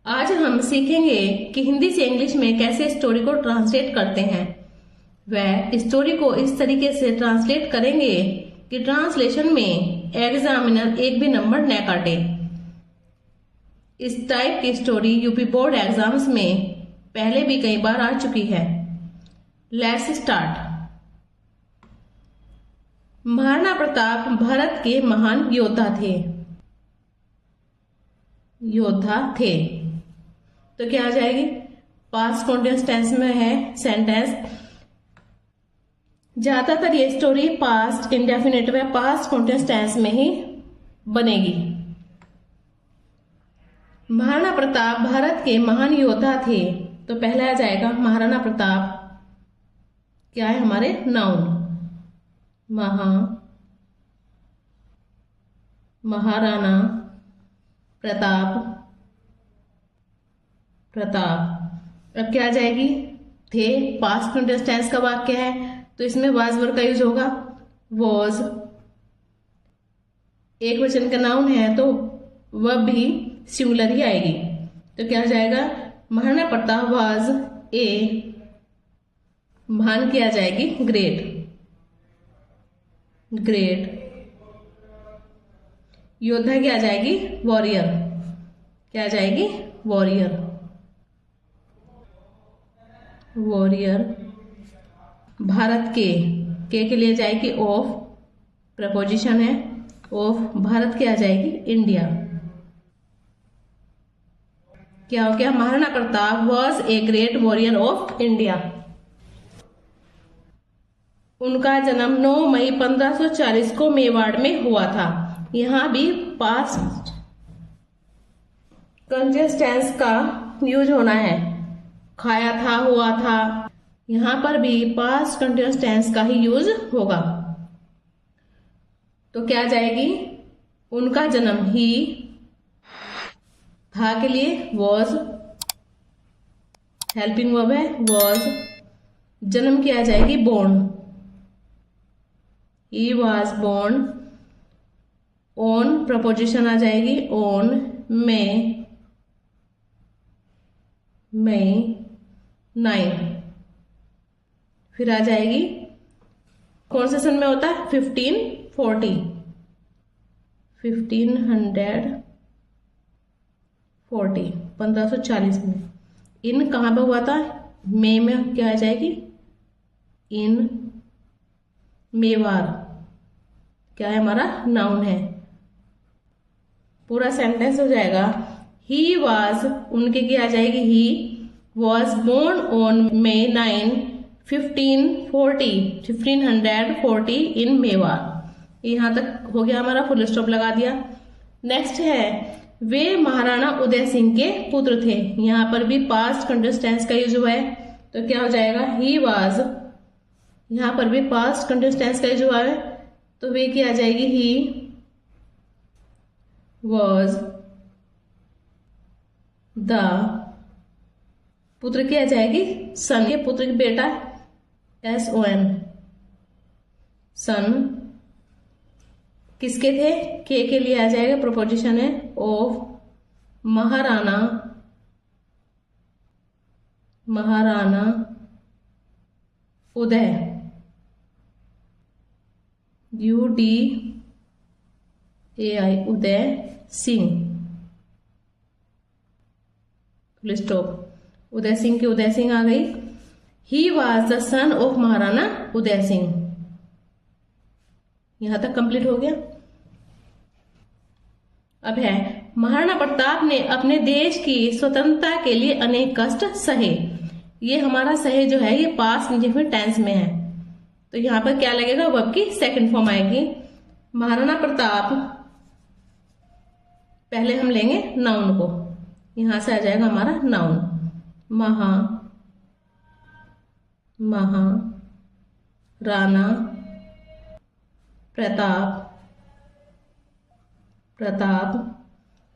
आज हम सीखेंगे कि हिंदी से इंग्लिश में कैसे स्टोरी को ट्रांसलेट करते हैं। वह स्टोरी को इस तरीके से ट्रांसलेट करेंगे कि ट्रांसलेशन में एग्जामिनर एक भी नंबर न काटे। इस टाइप की स्टोरी यूपी बोर्ड एग्जाम्स में पहले भी कई बार आ चुकी है। Let's start. महाराणा प्रताप भारत के महान योद्धा थे। तो क्या आ जाएगी? पास्ट कंटीन्यूअस टेंस में है सेंटेंस। ज्यादातर ये स्टोरी पास्ट इंडेफिनिट व पास्ट कंटीन्यूअस टेंस में ही बनेगी। महाराणा प्रताप भारत के महान योद्धा थे, तो पहला आ जाएगा महाराणा प्रताप। क्या है हमारे? नाउन। महाराणा प्रताप। अब क्या आ जाएगी? थे पास्ट कंटीन्यूअस टेंस का वाक्य है, तो इसमें वाज वर्ब का यूज होगा। वॉज एक वचन का नाउन है, तो वह भी सिंगुलर ही आएगी। तो क्या आ जाएगा? महाराणा प्रताप वाज ए महान। क्या आ जाएगी? ग्रेट। योद्धा क्या आ जाएगी? वॉरियर। क्या आ जाएगी? वॉरियर। भारत के लिए जाएगी ऑफ, प्रपोजिशन है ऑफ। भारत क्या आ जाएगी? इंडिया। क्या हो गया? Maharana Pratap was a great warrior of India. उनका जन्म 9 मई 1540 को मेवाड़ में हुआ था। यहां भी पास्ट कंटीन्यूअस टेंस का यूज होना है। खाया था, हुआ था, यहां पर भी पास्ट कंटीन्यूअस टेंस का ही यूज होगा। तो क्या जाएगी? उनका जन्म ही, था के लिए वॉज, हेल्पिंग वर्ब है वॉज। जन्म की आ जाएगी born. He was born. On preposition आ जाएगी ओन, मई 9। फिर आ जाएगी कौन से सन में होता है? 1540 1540 में। इन कहाँ पे हुआ था? मई में। क्या आ जाएगी? इन मेवाड़। क्या है? हमारा नाउन है। पूरा सेंटेंस हो जाएगा ही वॉज, उनके की आ जाएगी ही was born on May 9, 1540 in Mewar. यहां तक हो गया हमारा, फुल स्टॉप लगा दिया। नेक्स्ट है वे महाराणा उदय सिंह के पुत्र थे। यहां पर भी पास्ट कंटीन्यूअस टेंस का यूज हुआ है, तो क्या हो जाएगा? He was. यहां पर भी पास्ट कंटीन्यूअस टेंस का यूज हुआ है, तो वे की आ जाएगी ही वॉज द। पुत्र की आ जाएगी सन। के पुत्र की बेटा SON सन। किसके थे? के लिए आ जाएगा, प्रोपोजिशन है of. Maharana Udai, UDAI Udai Singh. Full stop. Udai Singh की उदय सिंह आ गई। He was the son of Maharana Udai Singh. यहां तक कंप्लीट हो गया। अब है महाराणा प्रताप ने अपने देश की स्वतंत्रता के लिए अनेक कष्ट सहे। ये हमारा सहे जो है, ये पास्ट इंडेफिनिट टेंस में है, तो यहां पर क्या लगेगा? वर्ब की सेकंड फॉर्म आएगी। महाराणा प्रताप, पहले हम लेंगे नाउन को। यहां से आ जाएगा हमारा नाउन। महाराणा प्रताप।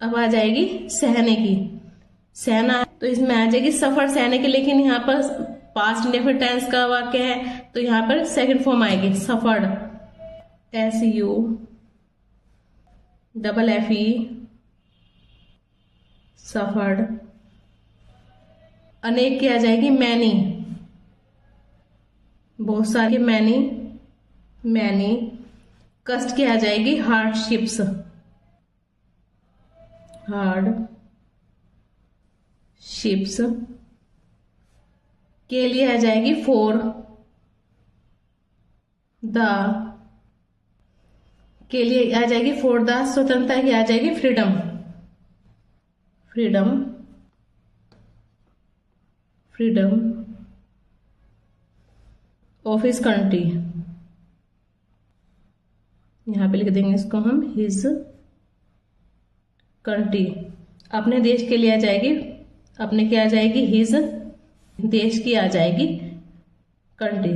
अब आ जाएगी सहने की। सहना, तो इसमें आ जाएगी सफर सहने की, लेकिन यहाँ पर पास्ट इंडेफिनिट टेंस का वाक्य है, तो यहाँ पर सेकंड फॉर्म आएगी सफर्ड। SUFFED suffered. अनेक की आ जाएगी मैनी, बहुत सारे मैनी, मैनी। कष्ट की आ जाएगी हार्डशिप्स, हार्ड शिप्स। के लिए आ जाएगी फॉर द, के लिए आ जाएगी फॉर द। स्वतंत्रता की आ जाएगी freedom, freedom, freedom of his country. यहां पे लिख देंगे इसको हम हिज कंट्री। अपने देश के लिए आ जाएगी, अपने क्या आ जाएगी हिज, देश की आ जाएगी कंट्री।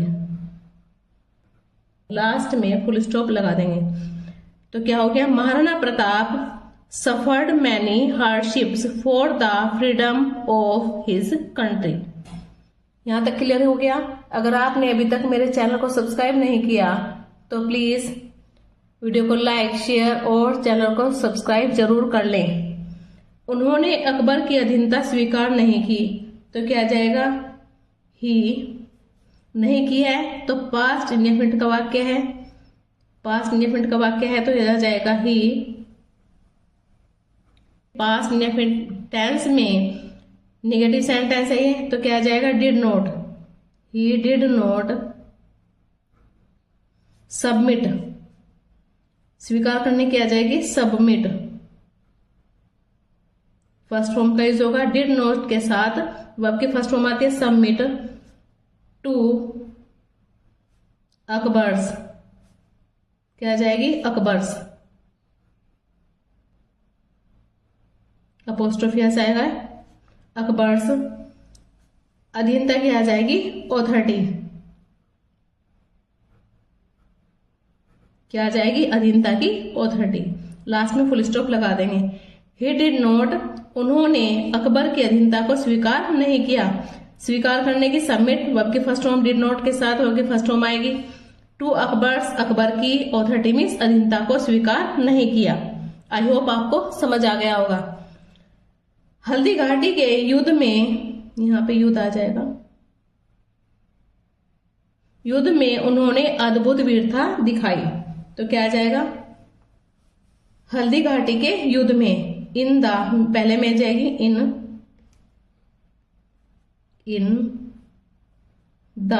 लास्ट में फुल स्टॉप लगा देंगे। तो क्या हो गया, Maharana Pratap suffered many hardships for the freedom of his country. यहां तक क्लियर हो गया। अगर आपने अभी तक मेरे चैनल को सब्सक्राइब नहीं किया तो प्लीज वीडियो को लाइक, शेयर और चैनल को सब्सक्राइब जरूर कर लें। उन्होंने अकबर की अधीनता स्वीकार नहीं की, तो क्या जाएगा ही, नहीं की है तो पास्ट इंडेफिनिट का वाक्य है, पास्ट इंडेफिनिट का वाक्य है तो यह जाएगा ही। पास्ट इंडेफिनिट टेंस में नेगेटिव सेंटेंस है ये, तो क्या जाएगा did not, he did not submit. स्वीकार करने की आ जाएगी सबमिट। फर्स्ट फॉर्म का यूज होगा डिड नॉट के साथ, वर्ब की फर्स्ट फॉर्म आती है सबमिट टू अकबर्स, क्या जाएगी अकबर्स, अपोस्ट्रोफी ऐसा आएगा अकबर्स। अधीनता की आ जाएगी ऑथोरिटी, क्या आ जाएगी अधीनता की ऑथोरिटी। लास्ट में फुल स्टॉप लगा देंगे। ही डिड नॉट, उन्होंने अकबर की अधीनता को स्वीकार नहीं किया। स्वीकार करने की सबमिट, वर्ब की फर्स्ट फॉर्म डिड नॉट के साथ वर्ब की फर्स्ट फॉर्म आएगी। टू अकबर्स, अकबर की ऑथोरिटी मीन्स अधीनता को स्वीकार नहीं किया। आई होप आपको समझ आ गया होगा। हल्दी घाटी के युद्ध में, यहां पे युद्ध आ जाएगा, युद्ध में उन्होंने अद्भुत वीरता दिखाई, तो क्या आ जाएगा हल्दी घाटी के युद्ध में। इन द पहले में जाएगी इन, इन द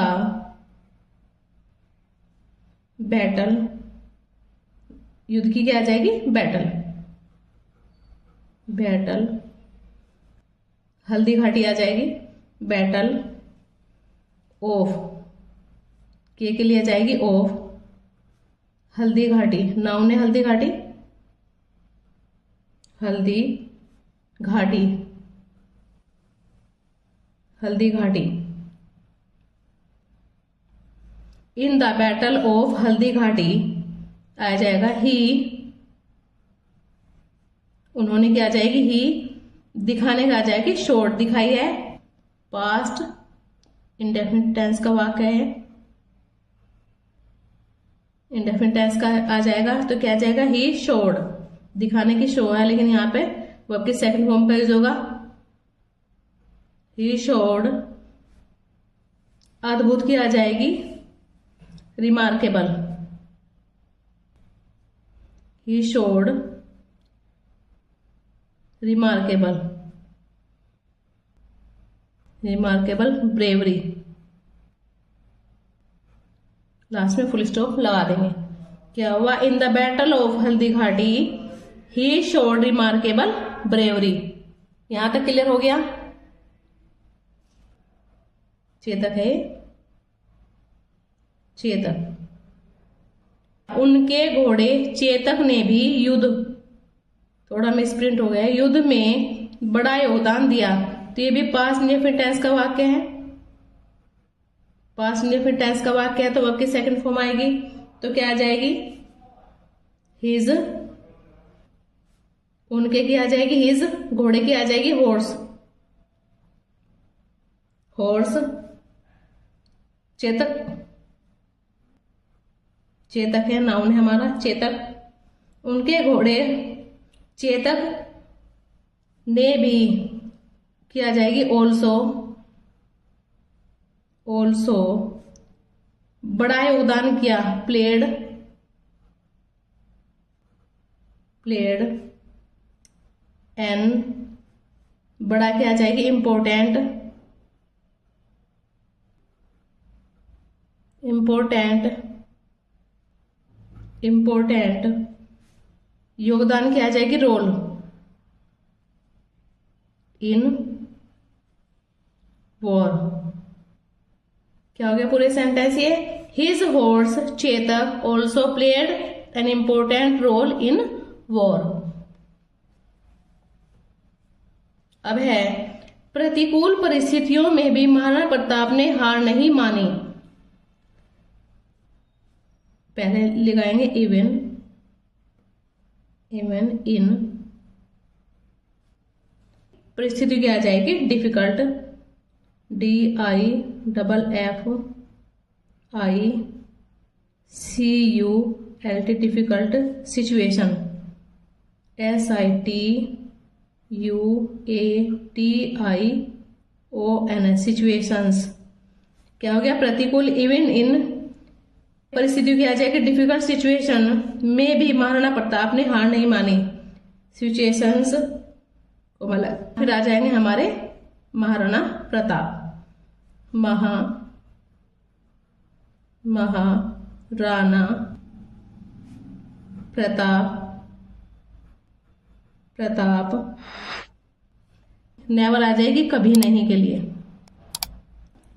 बैटल, युद्ध की क्या आ जाएगी बैटल, बैटल। हल्दी घाटी आ जाएगी बैटल ऑफ, के लिए आ जाएगी ऑफ हल्दी घाटी। नाउन है Haldi Ghati, Haldi Ghati, Haldi Ghati. In the battle of Haldi Ghati आ जाएगा ही, उन्होंने क्या आ जाएगी ही। दिखाने का आ जाएगी शोड, दिखाई है पास्ट इंडेफिनिट टेंस का वाक्य है, इंडेफिनिट टेंस का आ जाएगा तो क्या आ जाएगा ही शोड, दिखाने की शो है लेकिन यहाँ पे वर्ब की सेकंड फॉर्म का यूज होगा ही शोड। अद्भुत की आ जाएगी remarkable, he showed remarkable, remarkable bravery. Last में फुल स्टॉप लगा देंगे। क्या हुआ, in the battle of Haldi Ghati he showed remarkable bravery. यहां तक क्लियर हो गया। चेतक है, चेतक। उनके घोड़े चेतक ने भी युद्ध, थोड़ा मिसप्रिंट हो गया है, युद्ध में बड़ा योगदान दिया, तो ये भी पास्ट इंडेफिनिट टेंस का वाक्य है, पास्ट इंडेफिनिट टेंस का वाक्य है तो वर्ब की सेकंड फॉर्म आएगी, तो क्या आ जाएगी हिज। उनके की आ जाएगी हिज, घोड़े की आ जाएगी हॉर्स, हॉर्स। चेतक, चेतक है नाउन है हमारा चेतक। उनके घोड़े चेतक ने भी क्या आ जाएगी ऑल्सो, ऑल्सो बड़ा योगदान किया, प्लेड एन बड़ा क्या आ जाएगी, इम्पोर्टेंट योगदान क्या आ जाएगी, रोल इन वॉर। क्या हो गया पूरे सेंटेंस ये, his horse Chetak also played an important role in war. अब है, प्रतिकूल परिस्थितियों में भी महाराणा प्रताप ने हार नहीं मानी। पहले लगाएंगे इवन इन, परिस्थिति क्या आ जाएगी, difficult DIFFICULT difficult, situation SITUATION situations. क्या हो गया, प्रतिकूल इवन इन, परिस्थिति की आ जाएगी डिफिकल्ट सिचुएशन में भी महाराणा प्रताप ने हार नहीं मानी, सिचुएशंस को मतलब। फिर आ जाएंगे हमारे महाराणा प्रताप, महाराणा प्रताप नेवर आ जाएगी कभी नहीं के लिए,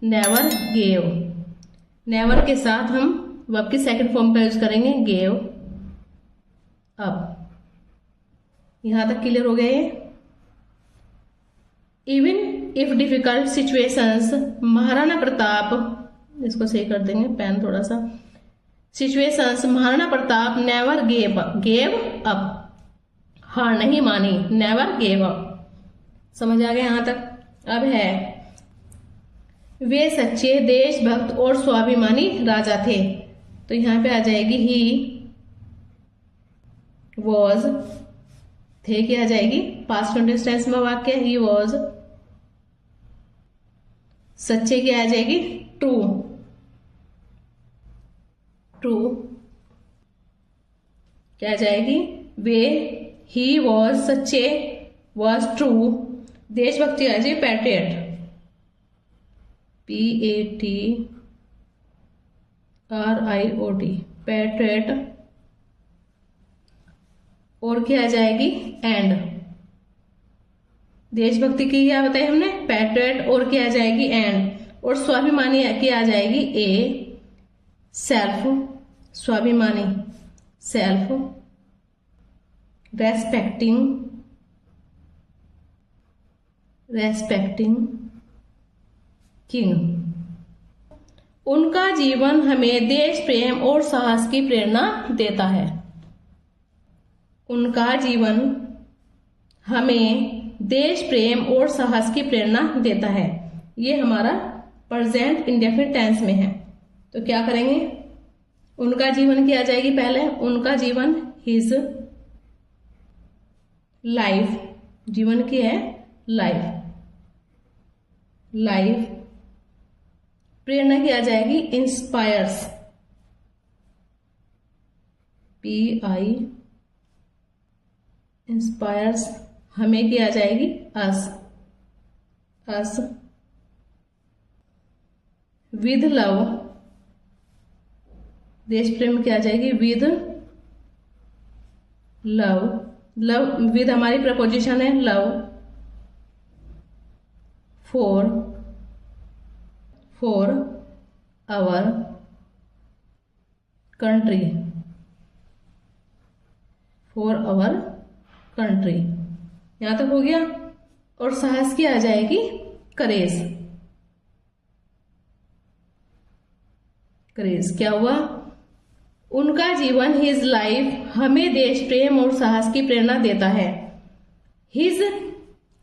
नेवर गेव, नेवर के साथ हम वर्ब की सेकंड फॉर्म का यूज करेंगे, गेव अप। यहां तक क्लियर हो गए। Even if difficult situations, Maharana Pratap, इसको सही कर देंगे पेन थोड़ा सा, situations Maharana Pratap never gave up, हार नहीं मानी, नेवर गेव अप। समझ आ गया यहां तक। अब है, वे सच्चे देशभक्त और स्वाभिमानी राजा थे। तो यहां पे आ जाएगी ही वॉज, थे क्या आ जाएगी, पास्ट कंटिन्यूअस टेंस में वाक्य, ही वॉज। सच्चे क्या आ जाएगी, ट्रू क्या आ जाएगी, वे, ही वॉज सच्चे, वॉज ट्रू, देशभक्ति आ जाएगी पैट्रियट, PATRIOT पैट्रियट। और क्या आ जाएगी, एंड, देशभक्ति की क्या बताई हमने, पैट्रियट, और क्या आ जाएगी, एंड। और स्वाभिमानी की आ जाएगी ए, सेल्फ, स्वाभिमानी सेल्फ, रेस्पेक्टिंग किंग। उनका जीवन हमें देश प्रेम और साहस की प्रेरणा देता है। उनका जीवन हमें देश प्रेम और साहस की प्रेरणा देता है। ये हमारा प्रेजेंट इंडेफिनिट टेंस में है। तो क्या करेंगे, उनका जीवन की आ जाएगी पहले, उनका जीवन, हिज लाइफ, जीवन की है लाइफ, प्रेरणा की आ जाएगी इंस्पायर्स, PI इंस्पायर्स। हमें की आ जाएगी अस, विद लव, देश प्रेम की आ जाएगी विद लव, विद हमारी प्रपोजिशन है लव, फॉर आवर कंट्री, यहां तक हो गया। और साहस की आ जाएगी करेज, क्या हुआ, उनका जीवन, हिज लाइफ, हमें देश प्रेम और साहस की प्रेरणा देता है। His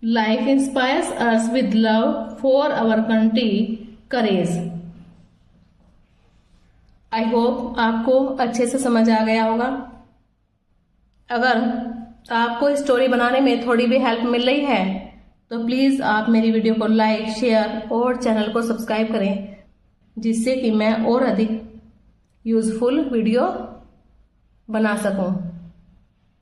life inspires us with love for our country, courage. I hope आपको अच्छे से समझ आ गया होगा। अगर आपको स्टोरी बनाने में थोड़ी भी हेल्प मिल रही है तो प्लीज आप मेरी वीडियो को लाइक, शेयर और चैनल को सब्सक्राइब करें जिससे कि मैं और अधिक यूजफुल वीडियो बना सकूं।